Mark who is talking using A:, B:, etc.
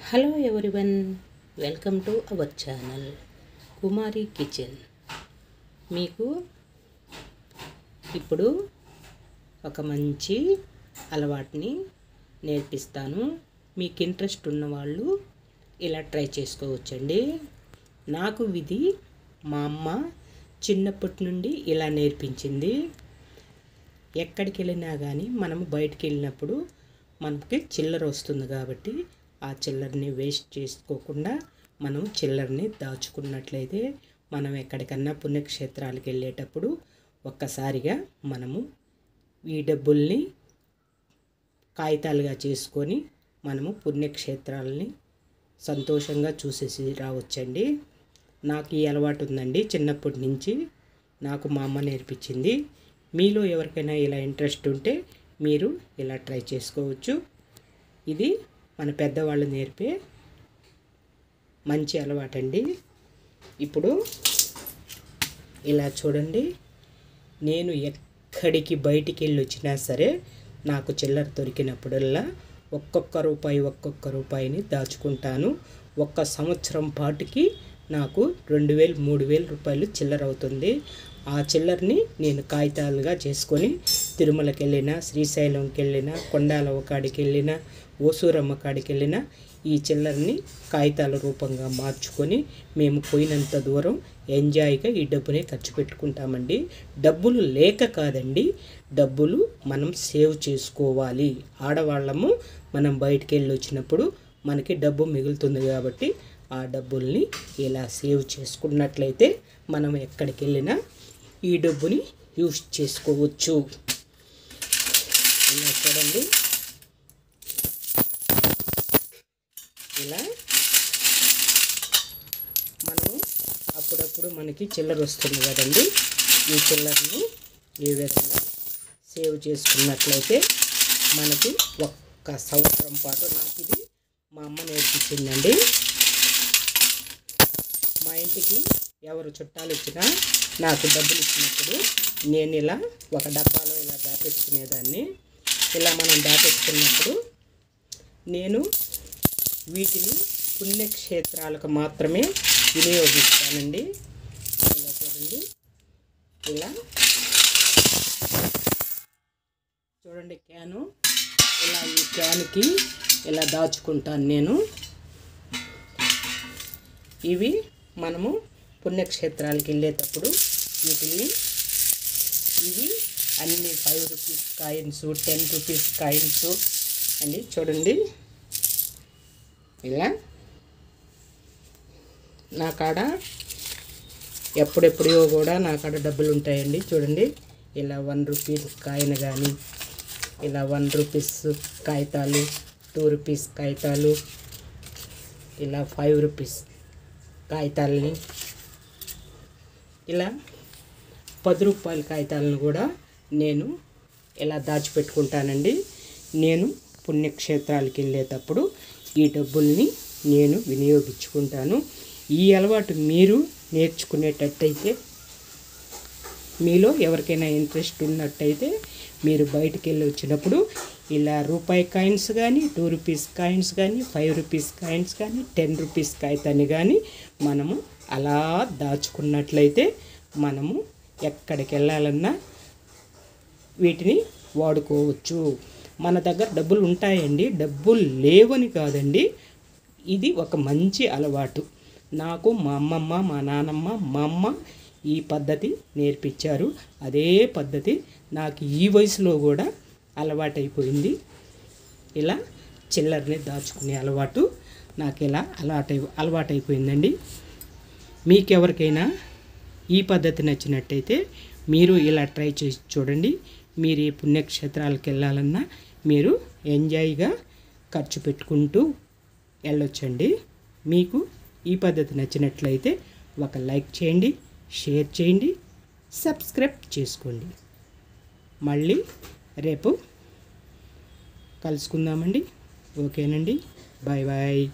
A: Hello everyone, welcome to our channel Kumari kitchen. మీకు ఇప్పుడు ఒక మంచి అలవాటుని నేర్పిస్తాను. మీకు ఇంట్రెస్ట్ ఉన్నవాళ్ళు ఇలా ట్రై చేసుకోవచ్చండి. నాకు ఇది మా అమ్మ చిన్నప్పటి నుండి ఇలా నేర్పించింది. ఎక్కడికి వెళ్ళినా కానీ మనము బయటికి వెళ్ళినప్పుడు మనకి చిల్లర వస్తుంది కాబట్టి ఆ చిల్లరని వేస్ట్ చేసుకోకుండా మనం చిల్లరని దాచుకున్నట్లయితే మనం ఎక్కడికన్నా పుణ్యక్షేత్రాలకు వెళ్ళేటప్పుడు ఒక్కసారిగా మనము ఈ డబ్బుల్ని కాగితాలుగా చేసుకొని మనము పుణ్యక్షేత్రాలని సంతోషంగా చూసేసి రావచ్చండి. నాకు ఈ అలవాటు ఉందండి, చిన్నప్పటి నుంచి నాకు మా అమ్మ నేర్పించింది. మీలో ఎవరికైనా ఇలా ఇంట్రెస్ట్ ఉంటే మీరు ఇలా ట్రై చేసుకోవచ్చు. ఇది మన పెద్దవాళ్ళు నేర్పే మంచి అలవాటండి. ఇప్పుడు ఇలా చూడండి, నేను ఎక్కడికి బయటికి వెళ్ళి వచ్చినా సరే నాకు చిల్లర దొరికినప్పుడల్లా ఒక్కొక్క రూపాయిని దాచుకుంటాను. ఒక్క సంవత్సరం పాటుకి నాకు 2000 3000 రూపాయలు చిల్లర అవుతుంది. ఆ చిల్లరని నేను కాగితాలుగా చేసుకొని తిరుమలకి వెళ్ళినా, శ్రీశైలంకి వెళ్ళినా, కొండాలవ కాడికి వెళ్ళినా, ఓసూరమ్మ కాడికి వెళ్ళినా ఈ చిల్లరని కాగితాల రూపంగా మార్చుకొని మేము పోయినంత దూరం ఎంజాయ్గా ఈ డబ్బునే ఖర్చు పెట్టుకుంటామండి. డబ్బులు లేక కాదండి, డబ్బులు మనం సేవ్ చేసుకోవాలి. ఆడవాళ్ళము మనం బయటికి వెళ్ళి వచ్చినప్పుడు మనకి డబ్బు మిగులుతుంది కాబట్టి ఆ డబ్బుల్ని ఇలా సేవ్ చేసుకున్నట్లయితే మనం ఎక్కడికి వెళ్ళినా ఈ డబ్బుని యూజ్ చేసుకోవచ్చు. ఇలా చూడండి, ఇలా మనము అప్పుడప్పుడు మనకి చిల్లర వస్తుంది కదండి, ఈ చిల్లరని ఈ విధంగా సేవ్ చేసుకున్నట్లయితే మనకి ఒక్క సంవత్సరం పాటు, నాకు ఇది మా అమ్మ నేర్పించిందండి. మా ఇంటికి ఎవరు చుట్టాలు వచ్చినా నాకు డబ్బులు ఇచ్చినప్పుడు నేను ఇలా ఒక డబ్బాలో ఇలా దాపెట్టుకునేదాన్ని. ఇలా మనం దాపెట్టుకున్నప్పుడు నేను వీటిని పుణ్యక్షేత్రాలకు మాత్రమే వినియోగిస్తానండి. ఇలా చూడండి, ఇలా చూడండి క్యాను, ఇలా ఈ క్యాన్కి ఇలా దాచుకుంటాను నేను. ఇవి మనము పుణ్యక్షేత్రాలకు వెళ్ళేటప్పుడు వీటిని, ఇవి అన్ని 5 రూపీస్ కాయిన్స్, 10 రూపీస్ కాయిన్స్ అండి. చూడండి, ఇలా నా కాడ ఎప్పుడెప్పుడో కూడా నా కాడ డబ్బులు ఉంటాయండి. చూడండి, ఇలా 1 రూపీస్ కాయిన్ కానీ, ఇలా 1 రూపీస్ కాగితాలు, 2 రూపీస్ కాగితాలు, ఇలా 5 రూపీస్ కాగితాలని, ఇలా 10 రూపాయల కాగితాలను కూడా నేను ఇలా దాచిపెట్టుకుంటానండి. నేను పుణ్యక్షేత్రాలకు వెళ్ళేటప్పుడు ఈ డబ్బుల్ని నేను వినియోగించుకుంటాను. ఈ అలవాటు మీరు నేర్చుకునేటట్టయితే, మీలో ఎవరికైనా ఇంట్రెస్ట్ ఉన్నట్టయితే మీరు బయటికి వెళ్ళి వచ్చినప్పుడు ఇలా రూపాయి కాయిన్స్ కానీ, 2 రూపీస్ కాయిన్స్ కానీ, 5 రూపీస్ కాయిన్స్ కానీ, 10 రూపీస్ కాగితాన్ని కానీ మనము అలా దాచుకున్నట్లయితే మనము ఎక్కడికి వెళ్ళాలన్నా వీటిని వాడుకోవచ్చు. మన దగ్గర డబ్బులు ఉంటాయండి, డబ్బులు లేవని కాదండి. ఇది ఒక మంచి అలవాటు. నాకు మా అమ్మమ్మ, మా నానమ్మ, మా అమ్మ ఈ పద్ధతి నేర్పించారు. అదే పద్ధతి నాకు ఈ వయసులో కూడా అలవాటైపోయింది. ఇలా చిల్లరని దాచుకునే అలవాటు నాకు ఇలా అలవాటైపోయిందండి. మీకెవరికైనా ఈ పద్ధతి నచ్చినట్టయితే మీరు ఇలా ట్రై చేసి చూడండి. మీరు ఈ పుణ్యక్షేత్రాలకు వెళ్ళాలన్నా మీరు ఎంజాయ్గా ఖర్చు పెట్టుకుంటూ వెళ్ళొచ్చండి. మీకు ఈ పద్ధతి నచ్చినట్లయితే ఒక లైక్ చేయండి, షేర్ చేయండి, సబ్స్క్రైబ్ చేసుకోండి. మళ్ళీ రేపు కలుసుకుందామండి. ఓకేనండి, బాయ్ బాయ్.